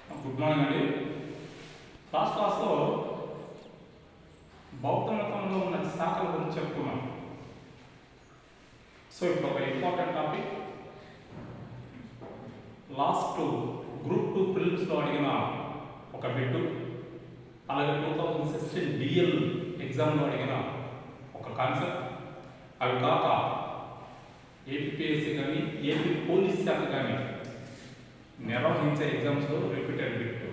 Good morning అండి. Last క్లాస్లో బౌద్ధ మతంలో ఉన్న శాఖల గురించి చెప్పుకున్నాం. సో ఇప్పుడు ఒక ఇంపార్టెంట్ టాపిక్, లాస్ట్ గ్రూప్ 2 ప్రిలిమ్స్లో అడిగిన ఒక బిట్టు, అలాగే 2016 డిఎల్ ఎగ్జామ్లో అడిగిన ఒక కాన్సెప్ట్, అవి కాక ఏపీఎస్సీ కానీ ఏపీ పోలీస్ శాఖ కానీ నిర్వహించే ఎగ్జామ్స్లో రిపీటెడ్ బిట్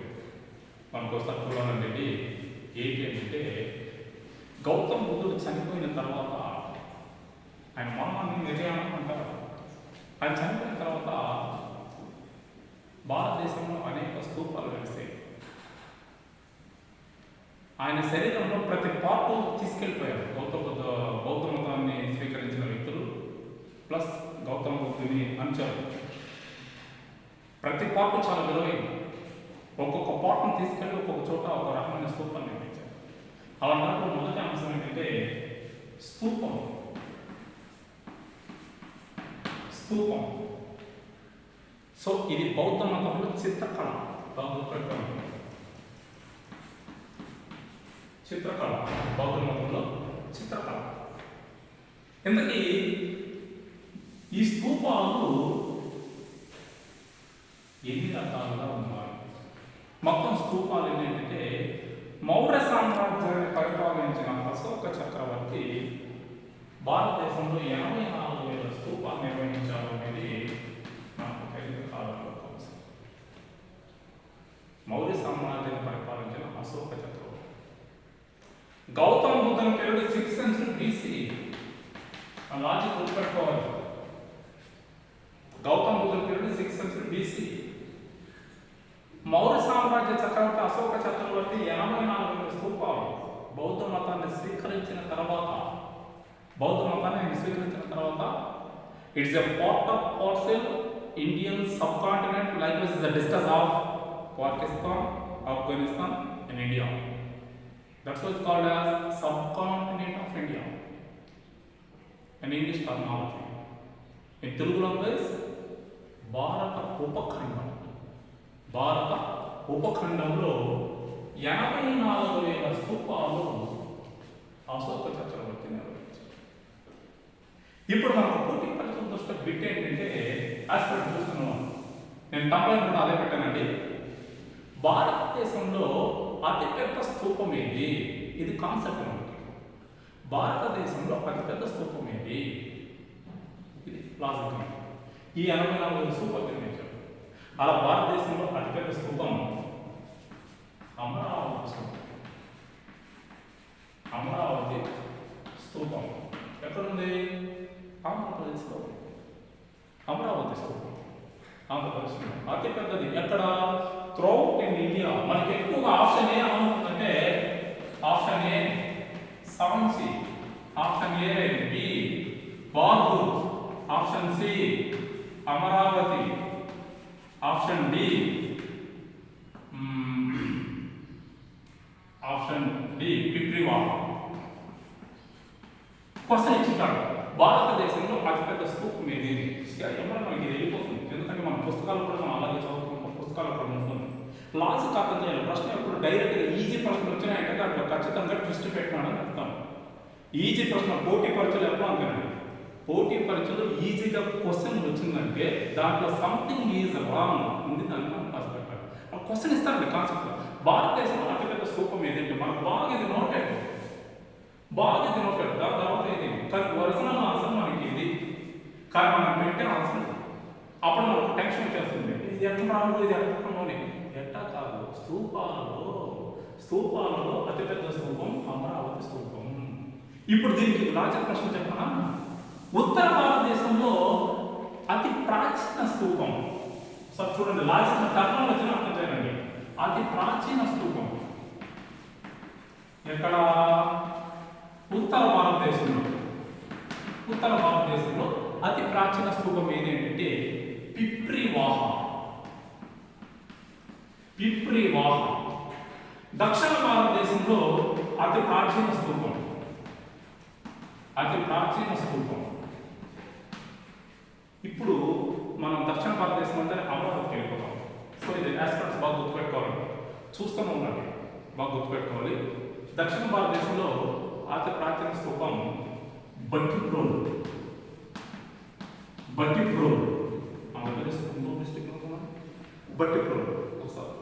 మనకు ఒకసారి చూడాలండి. ఏంటి అంటే, గౌతమ్ బుద్ధుడు చనిపోయిన తర్వాత ఆయన మరణాన్ని నిర్యాణం అంటారు. ఆయన చనిపోయిన తర్వాత భారతదేశంలో అనేక స్తూపాలు వెలిసాయి. ఆయన శరీరంలో ప్రతి పార్ట్ తీసుకెళ్ళిపోయారు. బౌద్ధ మతాన్ని స్వీకరించిన వ్యక్తులు ప్లస్ గౌతమ బుద్ధుని అంచారు. ప్రతి పార్ట్ చాలా విలువైంది. ఒక్కొక్క పార్ట్ను తీసుకెళ్ళి ఒక్కొక్క చోట ఒక రకమైన స్తూపాన్ని నిర్మించారు. అలాంటి మొదటి అంశం ఏంటంటే స్తూపం. సో ఇది బౌద్ధ మతంలో చిత్రకళ. బౌద్ధ మతంలో చిత్రకళ. ఎందుకీ ఈ స్తూపాలు ఎన్ని రకాలుగా ఉన్నాయి? మొత్తం స్తూపాలు ఏంటంటే, మౌర్య సామ్రాజ్యాన్ని పరిపాలించిన అశోక చక్రవర్తి భారతదేశంలో 84,000 స్తూపాలు నిర్వహించారు అనేది మనకు తెలియదు కాలంలో తెలుసు. మౌర్య సామ్రాజ్యాన్ని పరిపాలించిన అశోక చక్రవర్తి. గౌతమ బుద్ధుని పీరియడ్ 6th century BC. ఆ లాజిక్ గుర్తుపెట్టుకోవాలి. గౌతమ బుద్ధుని period 6th century BC. Maurya సామ్రాజ్య చక్రవర్తి అశోక చక్రవర్తి 84,000 స్తూపాలు బౌద్ధ మతాన్ని స్వీకరించిన తర్వాత it's a part of parcel Indian sub continent, like this is the distance of Pakistan, Afghanistan and India. That's what is called as subcontinent of India and English terminology. In Telugu language భారత ఉపఖండంలో 84,000 స్తూపాలు అశోక చక్రవర్తి నిర్వహించారు. ఇప్పుడు మనకు పోటీ పరీక్షల దృష్టి బిట్ ఏంటంటే, ఆస్పెక్ట్ చూస్తున్నాం. నేను తమిళ కూడా అదే పెట్టానండి. భారతదేశంలో అతిపెద్ద స్తూపం ఏది? ఇది కాన్సెప్ట్ మనకి. భారతదేశంలో అతిపెద్ద స్తూపం ఏది? ఇది లాజిక్. ఈ 84,000 స్తూపాలు నిర్మించారు. అలా భారతదేశంలో అతిపెద్ద స్తూపం అమరావతి స్తూపం ఎక్కడుంది? ఆంధ్రప్రదేశ్లో. అమరావతి స్తూపం ఆంధ్రప్రదేశ్లో అతిపెద్దది. ఎక్కడ? Throughout in India. మనకి ఎక్కువగా ఆప్షన్ ఏ ఏమవుతుందంటే, option A Sanchi, option A B Borobudur, option C Amaravati, option D Piprahwa. Question ఇచ్చింటాడు, భారతదేశంలో అతిపెద్ద స్తూపం ఏది? ఎవరైనా మనకి వెళ్ళిపోతుంది. ఎందుకంటే మన పుస్తకాలు కూడా మనం అలాగే చదువుకుంటాం, పుస్తకాలు కూడా ఉంటుంది. లాజిక్ అర్థం చేయాలి. ప్రశ్న ఎప్పుడు డైరెక్ట్గా ఈజీ ప్రశ్నలు వచ్చినాయంటే అట్లా ఖచ్చితంగా ట్విస్ట్ పెట్టినాడని అర్థం. ఈజీ ప్రశ్న పోటీ పరీక్షలు ఎప్పుడు అంతేనండి. పోటీ పరీక్షలు ఈజీగా క్వశ్చన్ వచ్చిందంటే దాంట్లో సంథింగ్ ఈజ్ రాంగ్ ఉంది, దాన్ని మనం పాస్ పెట్టాలి. ఆ క్వశ్చన్ ఇస్తారండి కాన్సెప్ట్. భారతదేశంలో అతిపెద్ద స్తూపం ఏదంటే మనకు బాగా ఇది నోటెడ్. దాని తర్వాత ఇది కానీ ఒరిజినల్ ఆన్సర్ మనకి ఇది. కానీ మనం పెట్టే ఆన్సర్ అప్పుడు మనకు టెన్షన్ వచ్చేస్తుంది. ఇది ఎట్లా రాదు, ఇది ఎట్లా ఎట్టా కాదు. స్తూపాలలో అతిపెద్ద స్తూపం అమరావతి స్తూపం. ఇప్పుడు దీనికి లాజిక్ ప్రశ్న చెప్పనా? ఉత్తర భారతదేశంలో అతి ప్రాచీన స్తూపం. సార్ చూడండి, లాజిక్ టర్మినాలజీని అర్థం చేయండి. అతి ప్రాచీన స్తూపం ఎక్కడ? ఉత్తర భారతదేశంలో అతి ప్రాచీన స్తూపం ఏది అంటే పిప్రివాహ. దక్షిణ భారతదేశంలో అతి ప్రాచీన స్తూపం. ఇప్పుడు మనం దక్షిణ భారతదేశం అంటే అమరావతికి వెళ్ళిపోతాం. సో ఆస్పిరెంట్స్ బాగా గుర్తుపెట్టుకోవాలి, చూస్తూనే ఉండాలి, బాగా గుర్తుపెట్టుకోవాలి. దక్షిణ భారతదేశంలో అతి ప్రాచీన స్తూపం బట్టిప్రోల్. బట్టిప్రోల్ బట్టిప్రోల్ ఒకసారి.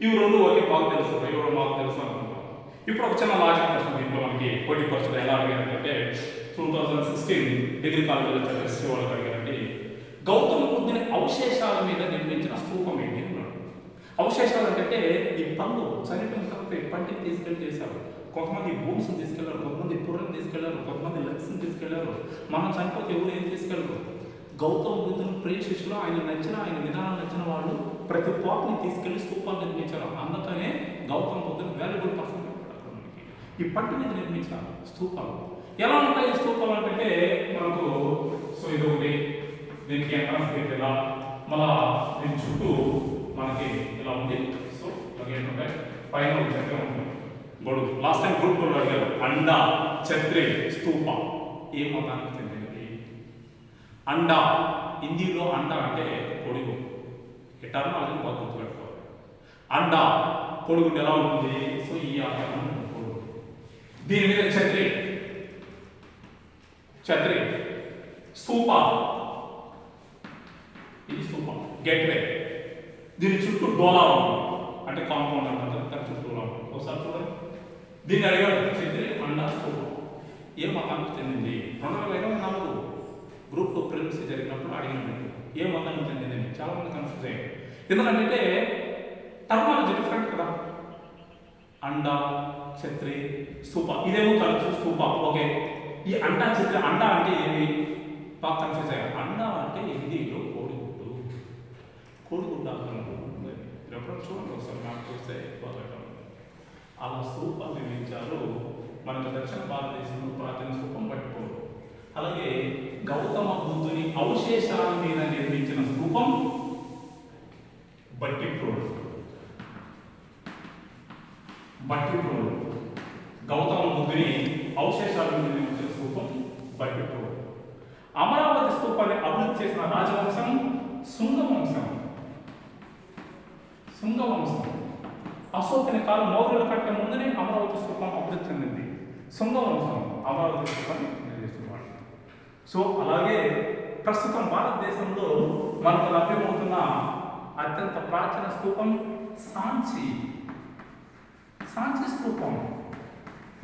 ఇవి రెండు ఒకే బాగా తెలుసు, ఎవరో మాకు తెలుసు అనుకుంటాం. ఇప్పుడు ఒక చిన్న లాజిక్ ప్రశ్న దీంట్లో మనకి పోటీ పరీక్షలు ఎలా అడిగారంటే 2016 డిగ్రీ కాలేజీలో చదివే వాళ్ళు అడిగారండి, గౌతమ బుద్ధుని అవశేషాల మీద నిర్మించిన స్తూపం ఏంటి అన్నాడు. అవశేషాలు అంటే ఈ పనులు చనిపోయిన తర్వాత పంటిని తీసుకెళ్ళి చేశారు. కొంతమంది బోన్స్ తీసుకెళ్లారు, కొంతమంది పుర్రని తీసుకెళ్లారు, కొంతమంది లెగ్స్ని తీసుకెళ్లారు. మనం చనిపోతే ఎవరు ఏం తీసుకెళ్ళరు. గౌతమ బుద్ధుని ప్రియ శిష్యులు, ఆయన విధానం నచ్చిన వాళ్ళు ప్రతి పాపని తీసుకెళ్లి స్తూపాలు నిర్మించారు. అందుకనే గౌతమ బుద్ధుని వాల్యుబుల్ పర్సన్ ఈ పట్టు మీద నిర్మించిన స్తూపాలు. ఎలా ఉంటాయి స్తూపాలు అంటే మనకు ఇది ఒకటి, దీనికి ఎంట్రన్స్ గేట్ ఇలా, మళ్ళా దీని చుట్టూ మనకి ఇలా ఉంది. సో గేట్ ఉంటాయి, పైన ఒక చక్రం ఉంటుంది, గొడుగు. లాస్ట్ టైం గ్రూప్ కూడా అడిగారు, అండ, ఛత్రి, స్తూప ఏ మతానికి చెందినది? అండ, హిందీలో అండ అంటే పొడుగు. టర్మ్ అది బాగా గుర్తుపెట్టుకోవాలి. అండ పొడుగు ఎలా ఉంటుంది? సో ఈ ఆకారం పొడుగు. దీని మీద ఛత్రి, స్తూప, ఇది స్తూప, గేట్వే. దీని చుట్టూ డోలా ఉంటుంది, అంటే కాంపౌండ్ అంటారు, దాని చుట్టూ డోలా ఉంటుంది. ఒకసారి చూడండి, దీన్ని అడిగాడు ఛత్రి, అండ, స్తూపం ఏ మతానికి చెందింది? 2024 గ్రూప్ 2 ప్రిలిమ్స్ జరిగినప్పుడు అడిగినట్టు ఏ మతానికి చెందింది చాలా మంది కన్ఫ్యూజ్ అయ్యారు. ఎందుకంటే టర్మాలజీ డిఫరెంట్ కదా. అండ, ఛత్రి, స్తూప, ఇదేమో కలుసు స్తూప. ఓకే, ఈ అండ, ఛత్రి, అండ అంటే ఏమి బాగా కన్ఫ్యూజ్ అయ్యారు. అండ అంటే హిందీలో కోడిగుడ్డు, కోడిగుడ్డు ఆకారంలో ఉంటుంది. ఎప్పుడైనా చూడండి ఒకసారి, నాకు చూస్తే బాగా అలా స్తూపాలు నిర్మించారు. మనకు దక్షిణ భారతదేశంలో ప్రాచీన స్తూపం పట్టుకోరు. అలాగే గౌతమ బుద్ధుని అవశేషాల మీద నిర్మించిన స్తూపం బట్టిప్రోల్. గౌతమ బుద్ధుని అవశేషాల మీద నిర్మించిన స్తూపం బట్టిప్రోల్. అమరావతి స్తూపాన్ని అభివృద్ధి చేసిన రాజవంశం శుంగవంశం. అశోకుని కాలం మౌర్యుల కంటే ముందునే అమరావతి స్తూపం అభివృద్ధి చెందింది. శుంగవంశం అమరావతి స్తూపాన్ని నిర్మిస్తున్నారు. సో అలాగే ప్రస్తుతం భారతదేశంలో మనకు లభ్యమవుతున్న అత్యంత ప్రాచీన స్తూపం సాంచి స్తూపం.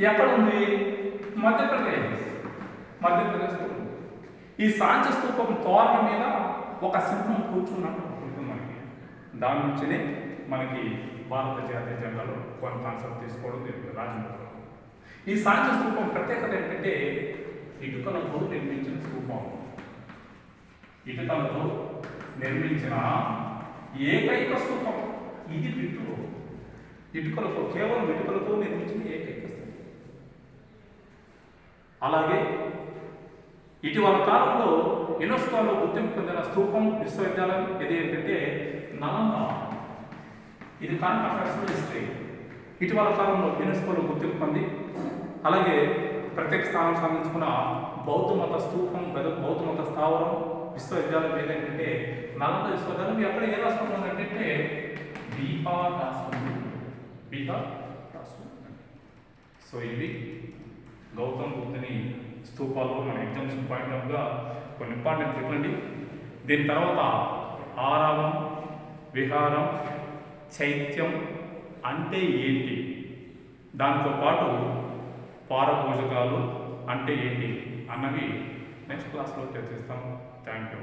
ఎక్కడ ఉంది? మధ్యప్రదేశ్ ఉంది. ఈ సాంచి స్తూపం తోరణ మీద ఒక సింహం కూర్చున్నట్టు ఉంటుంది మనకి. దాని నుంచినే మనకి భారత జాతీయ జెండాలో కొన్ని కాన్సెప్ట్ తీసుకోవడం జరిగింది రాజముద్ర. ఈ సాంచి స్తూపం ప్రత్యేకత ఏంటంటే ఇటుకలతో నిర్మించిన స్తూపం. ఇటుకలతో నిర్మించిన ఏకైక స్తూపం ఇది. కేవలం ఇటుకలతో నిర్మించిన ఏకైక స్తూపం. అలాగే ఇటీవల కాలంలో యునెస్కోలో గుర్తింపు పొందిన స్తూపం విశ్వవిద్యాలయం ఇది ఏంటంటే నలంద. ఇది కరెంట్ అఫైర్స్లో హిస్టరీ. ఇటీవల కాలంలో యునెస్కోలో గుర్తింపు పొంది అలాగే ప్రత్యేక స్థానం సాధించుకున్న బౌద్ధ మత స్తూపం, బౌద్ధ మత స్థావరం విశ్వవిద్యాలయం ఏంటంటే నలంద విశ్వవిద్యాలయం. ఎక్కడ ఏ రాష్ట్రంలో ఉందంటే బీహార్ రాష్ట్రం. సో ఇవి గౌతమ బుద్ధుని స్తూపాలు మన ఎగ్జామ్షన్ పాయింట్ ఆఫ్గా కొన్ని ఇంపార్టెంట్ చెప్పండి. దీని తర్వాత ఆరామం, విహారం, చైత్యం అంటే ఏంటి, దాంతో పాటు పారభోజకాలు అంటే ఏంటి అన్నవి నెక్స్ట్ క్లాస్లో చర్చిస్తాం. Thank you.